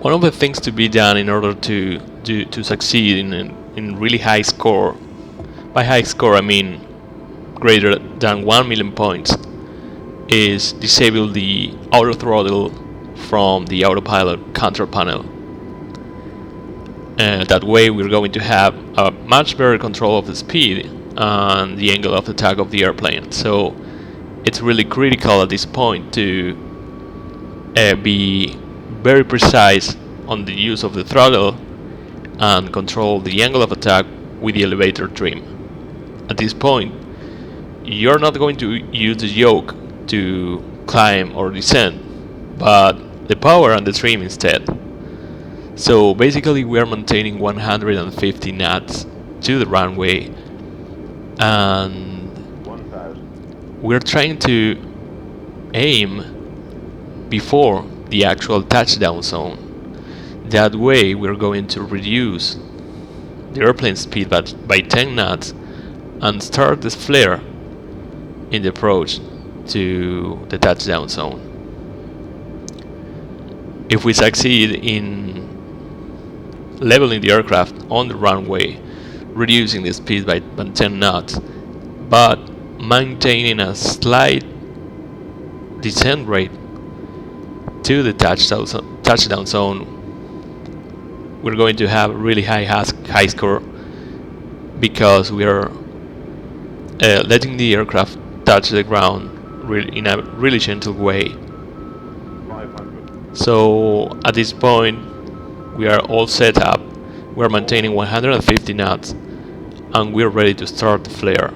One of the things to be done in order to succeed in really high score, by high score I mean greater than 1 million points, is disable the auto throttle from the autopilot control panel. That way we're going to have a much better control of the speed and the angle of attack of the airplane. So it's really critical at this point to be very precise on the use of the throttle and control the angle of attack with the elevator trim. At this point, you're not going to use the yoke to climb or descend, but the power and the trim instead. So basically we are maintaining 150 knots to the runway, and we're trying to aim before the actual touchdown zone. That way we're going to reduce the airplane speed by 10 knots and start the flare in the approach to the touchdown zone. If we succeed in leveling the aircraft on the runway, reducing the speed by 10 knots, but maintaining a slight descent rate to the touchdown zone, we're going to have a really high score, because we are letting the aircraft touch the ground in a really gentle way. 500. So at this point we are all set up, we are maintaining 150 knots, and we are ready to start the flare.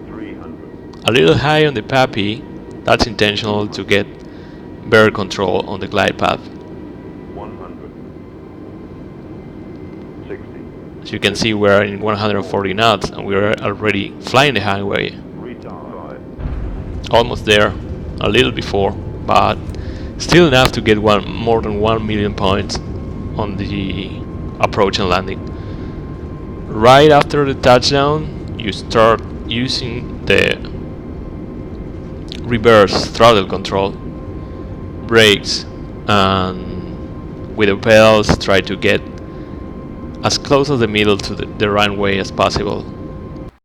300. A little high on the PAPI, that's intentional to get better control on the glide path. 100. 60. As you can see, we're in 140 knots and we're already flying the highway. Retard. Almost there, a little before, but still enough to get more than 1 million points on the approach and landing. Right after the touchdown, you start using the reverse throttle control, brakes, and with the pedals try to get as close as the middle to the runway as possible.